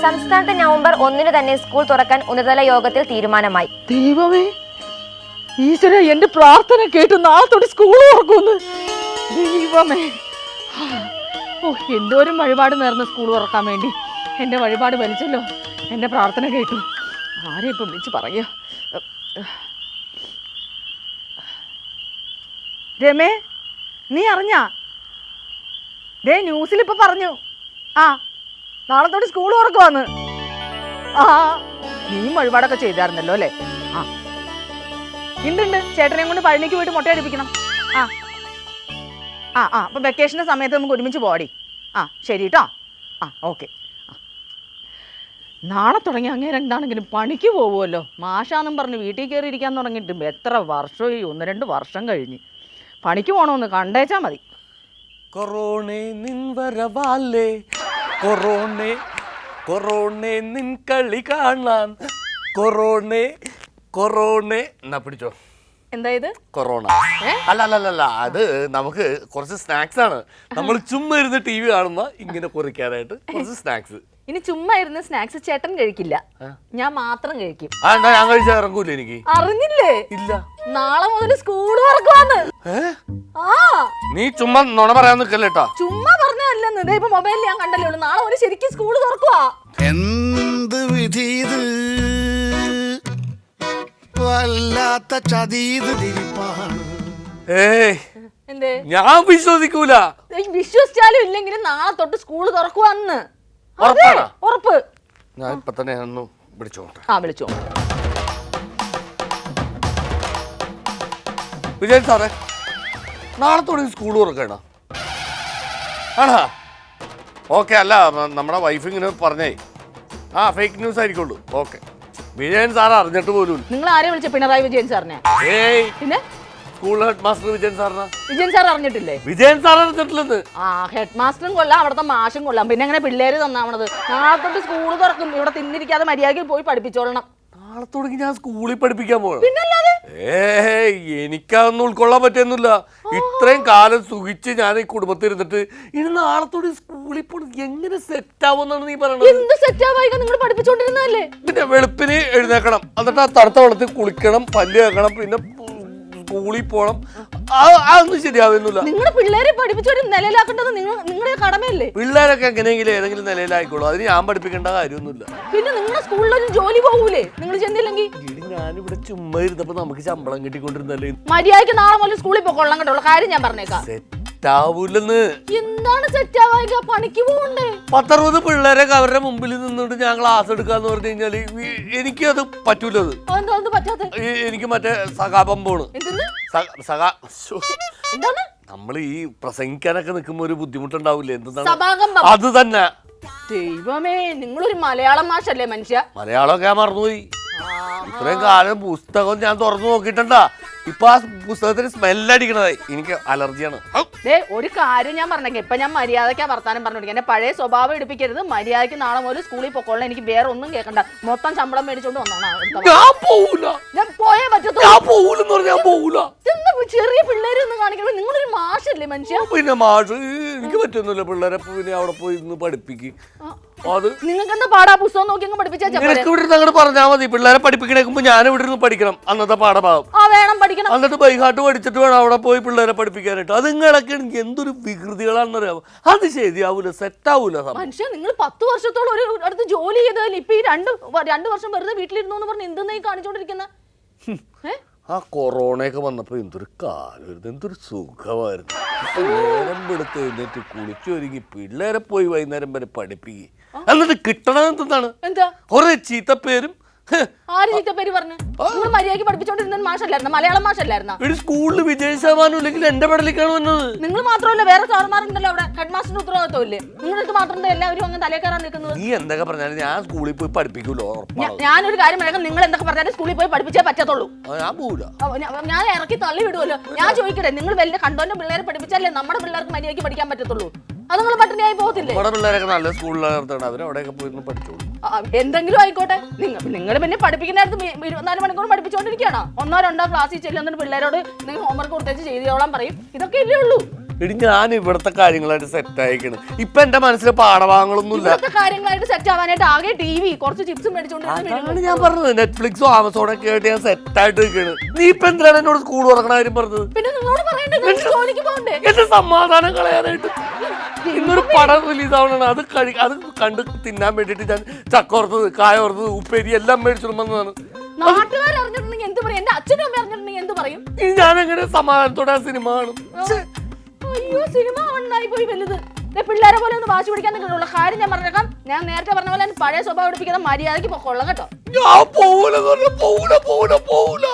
സംസ്ഥാനത്ത് നവംബർ 1 തന്നെ സ്കൂൾ തുറക്കാൻ ഉന്നതതല യോഗത്തിൽ തീരുമാനമായി. ദൈവമേ, ഈശ്വര, എന്റെ പ്രാർത്ഥന കേട്ട് നാളത്തോടെ സ്കൂൾ തുറക്കുമെന്ന്. ദൈവമേ, എന്തോരം വഴിപാട് നേർന്ന് സ്കൂൾ തുറക്കാൻ വേണ്ടി. എന്റെ വഴിപാട് വലിച്ചല്ലോ, എന്റെ പ്രാർത്ഥന കേട്ടു. ആരെ ഇപ്പൊ വിളിച്ച് പറയുക? രമേ, നീ അറിഞ്ഞാ? ദേ ന്യൂസിൽ ഇപ്പൊ പറഞ്ഞു, നാളത്തോടെ സ്കൂൾ തുറക്കുവാന്ന്. നീ വഴിപാടൊക്കെ ചെയ്തായിരുന്നല്ലോ അല്ലേ? ഉണ്ട്, ചേട്ടനെയും കൊണ്ട് പഴനിക്ക് പോയിട്ട് മുട്ടയടിപ്പിക്കണം. അപ്പൊ വെക്കേഷന്റെ സമയത്ത് നമുക്ക് ഒരുമിച്ച് പോടി. ശരി കേട്ടോ. ഓക്കെ. നാളെ തുടങ്ങി അങ്ങേരെ എന്താണെങ്കിലും പണിക്ക് പോവുമല്ലോ. മാഷാന്നും പറഞ്ഞ് വീട്ടിൽ കയറി ഇരിക്കാൻ തുടങ്ങിയിട്ട് എത്ര വർഷമായി? 1-2 വർഷം കഴിഞ്ഞ്. പണിക്ക് പോകണമെന്ന് കണ്ടേച്ചാ മതി. കൊറോണേ നിൻ വരവാലേ, കൊറോണേ കൊറോണേ നിൻ കളി കാണാൻ, കൊറോണേ കൊറോണേ. എന്നാ പിടിച്ചോ. എന്താ ഇത്? കൊറോണ അല്ല, അത് നമുക്ക് കുറച്ച് സ്നാക്സ് ആണ്. നമ്മൾ ചുമ്മാ ഇരുന്ന് TV കാണുന്ന ഇങ്ങനെ കുറിക്കാനായിട്ട് കുറച്ച് സ്നാക്സ്. ഇനി ചുമ്മാ ഇരുന്ന് സ്നാക്സ് ചേട്ടൻ കഴിക്കില്ല, ഞാൻ മാത്രം കഴിക്കും. ഞാൻ കഴിച്ചാൽ ഇറങ്ങൂല. എനിക്ക് അറിഞ്ഞില്ലേ? ഇല്ല. നാളെ മുതൽ സ്കൂൾ തുറക്കുവാന്ന്. നീ ചുമ്മാ നുണ പറയാൻ നിൽക്കല്ലേട്ടാ. ചുമ്മാ പറഞ്ഞല്ലേ, ഇപ്പൊ മൊബൈലിൽ ഞാൻ കണ്ടല്ലേ ഉള്ളൂ. നാളെ മുതൽ ശരിക്കും സ്കൂൾ തുറക്കുവാ. എന്ത് വിധി ഇത്, വല്ലാത്ത ചതീത് തിരിപ്പാണ്. എന്തേ? ഞാൻ വിശ്വസിക്കൂല. വിശ്വസിച്ചാലും ഇല്ലെങ്കിലും നാളെ തൊട്ട് സ്കൂൾ തുറക്കുവാന്ന്. ഉറപ്പ്. ഞാൻ ഇപ്പൊ തന്നെ ഒന്ന് വിളിച്ചോട്ടെ. വിളിച്ചോ. വിജയൻ സാറേ, നാളെ തുടങ്ങി സ്കൂൾ തുറക്കണ ആണോ? ഓക്കെ. അല്ല, നമ്മുടെ വൈഫ് ഇങ്ങനെ പറഞ്ഞേ. ഫേക്ക് ന്യൂസ് ആയിരിക്കുള്ളൂ. ഓക്കെ. വിജയൻ സാർ അറിഞ്ഞിട്ട് പോലും. നിങ്ങൾ ആരെ വിളിച്ച? പിണറായി വിജയൻ സാറിനെ? പിന്നെ സ്കൂൾ ഹെഡ് മാസ്റ്റർ വിജയൻ സാറിനാ. വിജയൻ സാർ അറിഞ്ഞിട്ടില്ലേ? വിജയൻ സാർ അറിഞ്ഞിട്ടില്ലെന്ന്. ഹെഡ് മാസ്റ്ററും കൊള്ളാം, അവിടുത്തെ മാഷും കൊള്ളാം. പിന്നെ എങ്ങനെ പിള്ളേര് തന്നാവണത്? നാളെ തൊട്ട് സ്കൂൾ തുറക്കും. ഇവിടെ തിന്നിരിക്കാതെ മര്യാദയ്ക്ക് പോയി പഠിപ്പിച്ചോളണം. നാളെ തുടങ്ങി ഞാൻ സ്കൂളിൽ പഠിപ്പിക്കാൻ പോകണം. എനിക്കതൊന്നും ഉൾക്കൊള്ളാൻ പറ്റുന്നില്ല. ഇത്രയും കാലം സുഖിച്ച് ഞാൻ ഈ കുടുംബത്തിൽ ഇരുന്നിട്ട് ഇനി നാളത്തോടെ സ്കൂളിൽ പോകണം. എങ്ങനെ സെറ്റ് ആവുമെന്നാണ് നീ പറയുന്നത്? എന്ത് സെറ്റ് ആവാ? നിങ്ങൾ പഠിപ്പിച്ചോണ്ടിരുന്നല്ലേ? പിന്നെ വെളുപ്പിന് എഴുന്നേക്കണം, എന്നിട്ട് ആ തണുത്ത വെള്ളത്തിൽ കുളിക്കണം, പല്ല് കേൾക്കണം, പിന്നെ സ്കൂളിൽ പോകണം. അതൊന്നും ശരിയാവുന്നില്ല. നിങ്ങളുടെ പിള്ളേരെ പഠിപ്പിച്ചൊരു നിലയിലാക്കേണ്ടത് നിങ്ങളുടെ കടമയല്ലേ? പിള്ളേരൊക്കെ എങ്ങനെയെങ്കിലും ഏതെങ്കിലും നിലയിലായിക്കോളൂ. അതിന് ഞാൻ പഠിപ്പിക്കേണ്ട കാര്യമൊന്നുമില്ല. പിന്നെ നിങ്ങളുടെ സ്കൂളിലൊരു ജോലി പോകൂലേ നിങ്ങൾ ചെന്നില്ലെങ്കിൽ? ഞാനിവിടെ ചുമ്മാ ഇരുന്നപ്പോ നമുക്ക് ശമ്പളം കിട്ടിക്കൊണ്ടിരുന്നല്ലേ. മര്യാദയ്ക്ക് നാളെ മുതൽ സ്കൂളിൽ പോയിക്കൊള്ളാൻ കേട്ടോ. കാര്യം ഞാൻ പറഞ്ഞേക്കാം. സെറ്റാവൂലെന്ന്. എന്താണ് സെറ്റ് ആവാ? പണിക്ക് പോകണ്ടേ? 10-60 പിള്ളേരൊക്കെ അവരുടെ മുമ്പിൽ നിന്നിട്ട് ഞാൻ ക്ലാസ് എടുക്കാന്ന് പറഞ്ഞു കഴിഞ്ഞാല് എനിക്കത് പറ്റൂലത്. എനിക്ക് മറ്റേ സഖാപമ്പോണ്. നമ്മൾ ഈ പ്രസംഗിക്കാനൊക്കെ നിൽക്കുമ്പോ ഒരു ബുദ്ധിമുട്ടുണ്ടാവില്ലേ? എന്താണ് അത് തന്നെ. ദൈവമേ, നിങ്ങളൊരു മലയാളം മാഷല്ലേ മനുഷ്യ? മലയാളമൊക്കെ ഞാൻ മറന്നുപോയി. ഇത്രയും കാലം പുസ്തകം ഞാൻ തുറന്നു നോക്കിയിട്ടുണ്ടാ. ഇപ്പൊ ആ പുസ്തകത്തിന് സ്മെല്ലടിക്കണതായി. എനിക്ക് അലർജിയാണ്. ഒരു കാര്യം ഞാൻ പറഞ്ഞേക്കാം. ഇപ്പൊ ഞാൻ മര്യാദയ്ക്കാ വർത്താനം പറഞ്ഞോണ്ടിരിക്കും. എന്റെ പഴയ സ്വഭാവം എടുപ്പിക്കരുത്. മര്യാദയ്ക്ക് നാളെ മുതൽ സ്കൂളിൽ പൊക്കോളാം. എനിക്ക് വേറെ ഒന്നും കേൾക്കണ്ട. മൊത്തം ശമ്പളം മേടിച്ചോണ്ട് വന്നോളാം. ഞാൻ പോയേ പറ്റൂല. ചെറിയ പിള്ളേരൊന്നും കാണിക്കണോ? നിങ്ങളൊരു മാഷല്ലേ മനുഷ്യ? പിന്നെ മാഷ് എനിക്ക് പറ്റുന്നില്ല. പിള്ളേരെ പിന്നെ അവിടെ പോയി ഇന്ന് പഠിപ്പിക്കും. അത് നിങ്ങൾക്ക് എന്താ പാടാ? പുസ്തകം നോക്കി പഠിപ്പിച്ചാ അങ്ങോട്ട് പറഞ്ഞാൽ മതി. പിള്ളേരെ പഠിപ്പിക്കണേക്കുമ്പോ ഞാൻ ഇവിടെ ഇരുന്ന് പഠിക്കണം അന്നത്തെ പാഠഭാഗം. വേണം പഠിക്കണം. എന്നിട്ട് ബൈഹാട്ട് പഠിച്ചിട്ട് വേണം അവിടെ പോയി പിള്ളേരെ പഠിപ്പിക്കാനായിട്ട്. അത് നിങ്ങളൊക്കെ എന്തൊരു വികൃതികളാണെന്നറിയാമോ? അത് ശരിയാവൂല, സെറ്റാവൂല. മനുഷ്യ, നിങ്ങൾ 10 വർഷത്തോളം ഒരു അടുത്ത് ജോലി ചെയ്താൽ ഇപ്പൊ ഈ 2 വർഷം വെറുതെ വീട്ടിലിരുന്നു എന്ന് പറഞ്ഞ് എന്തെന്നായി കാണിച്ചോണ്ടിരിക്കുന്ന? ആ കൊറോണയൊക്കെ വന്നപ്പോ എന്തൊരു കാലമായിരുന്നു, എന്തൊരു സുഖമായിരുന്നു. നേരം വെളുത്ത് എഴുന്നേറ്റ് കുളിച്ചൊരുങ്ങി പിള്ളേരെ പോയി വൈകുന്നേരം വരെ പഠിപ്പിക്കുക. എന്നിട്ട് കിട്ടണത് എന്താണ്? കുറെ ചീത്തപ്പേരും. ആര് ചീത്തപ്പേര് പറഞ്ഞു? നിങ്ങൾ മര്യാദയ്ക്ക് പഠിപ്പിച്ചോണ്ടിരുന്ന മാഷല്ലായിരുന്നു? മലയാളം മാഷല്ലായിരുന്ന? ഒരു സ്കൂളിൽ വിജയ ശതമാനം ഇല്ലെങ്കിൽ എന്റെ പെടലിക്കാണ് വന്നത്. നിങ്ങൾ മാത്രമല്ല, വേറെ സാറുമാരുണ്ടല്ലോ അവിടെ. ഹെഡ് മാസ്റ്ററിന് ഉത്തരവാദിത്വമില്ലേ? നിങ്ങൾക്ക് മാത്രമല്ല എല്ലാവരും അങ്ങ് തലേ കയറാൻ നിൽക്കുന്നത്. നീ എന്തൊക്കെ പറഞ്ഞാലും ഞാൻ സ്കൂളിൽ പോയി പഠിപ്പിക്കൂലോ. ഞാനൊരു കാര്യം പറയാം, നിങ്ങൾ എന്തൊക്കെ പറഞ്ഞാലും സ്കൂളിൽ പോയി പഠിപ്പിച്ചേ പറ്റത്തുള്ളൂ. ഞാൻ പോവില്ല. ഞാൻ ഇറക്കി തള്ളി വിടുമല്ലോ. ഞാൻ ചോദിക്കട്ടെ, നിങ്ങൾ വലിയ കണ്ടോന്റെ പിള്ളേരെ പഠിപ്പിച്ചാലേ നമ്മുടെ പിള്ളേർക്ക് മര്യാദയ്ക്ക് പഠിക്കാൻ പറ്റത്തുള്ളൂ. അത് നിങ്ങൾ പട്ടിണിയായി പോകത്തില്ലേ? നമ്മുടെ പിള്ളേരൊക്കെ നല്ല സ്കൂളിലാണ്, അവരവിടെയൊക്കെ പോയി പഠിച്ചോളൂ. എന്തെങ്കിലും ആയിക്കോട്ടെ. നിങ്ങൾ പിന്നെ പഠിപ്പിക്കുന്നിടത്ത് 24 മണിക്കൂർ പഠിപ്പിച്ചോണ്ടിരിക്കുകയാണോ? 1-2 ക്ലാസ്സിൽ ചെല്ലുന്ന പിള്ളേരോട് നിങ്ങൾ ഹോംവർക്ക് കൊടുത്തേച്ച് ചെയ്തോളാൻ പറയും. ഇതൊക്കെ ഇല്ലേ ഉള്ളൂ. എടി ഞാൻ ഇവിടുത്തെ കാര്യങ്ങളായിട്ട് സെറ്റ് ആയിക്കണ്. ഇപ്പൊ എന്റെ മനസ്സിൽ പാഠഭാഗങ്ങളൊന്നുമില്ല. ഇവിടുത്തെ കാര്യങ്ങളായിട്ട് സെറ്റ് ആവാനായിട്ട് ആകെ ടിവി കുറച്ച് ചിപ്സും മേടിച്ചോണ്ട് അതാണ് ഞാൻ പറഞ്ഞത്. നെറ്റ്ഫ്ലിക്സും ആമസോണൊക്കെ ആയിട്ട് ഞാൻ സെറ്റ് ആയിട്ട് നിൽക്കണ്. നീ ഇപ്പൊ എന്തിനാണ് എന്നോട് സ്കൂൾ തുറക്കണ കാര്യം പറഞ്ഞത്? പിന്നെ നിങ്ങളോട് പറയണ്ടത് ജോലിക്ക് പോകണ്ടേ? എന്റെ സമാധാനം കളയാനായിട്ട്. ഇന്നൊരു പടം റിലീസ് ആവണാണ്. അത് കണ്ട് തിന്നാൻ വേണ്ടിട്ട് ഞാൻ ചക്കോർത്തത്, കായോർത്തത്, ഉപ്പേരി എല്ലാം മേടിച്ചിട്ട് വന്നതാണ്. നാട്ടുകാർ അറിഞ്ഞിട്ടുണ്ടെങ്കിൽ എന്ത് പറയും? എന്റെ അച്ഛനും അമ്മ അറിഞ്ഞിട്ടുണ്ടെങ്കിൽ എന്ത് പറയും? ഞാൻ എങ്ങനെ സമാധാനത്തോടെ ആ സിനിമ കാണും? അയ്യോ സിനിമ ഉണ്ടായി പോയി വലുത്. പിള്ളേരെ പോലെ ഒന്ന് വാശി പിടിക്കാൻ നിൽക്കുന്നുള്ള കാര്യം ഞാൻ പറഞ്ഞേക്കാം. ഞാൻ നേരത്തെ പറഞ്ഞ പോലെ പഴയ സ്വഭാവം എടുപ്പിക്കുന്ന മര്യാദയ്ക്ക് പൊക്കോളാം കേട്ടോ. ഞാൻ പോവൂല പോവൂല പോവൂല പോവൂല.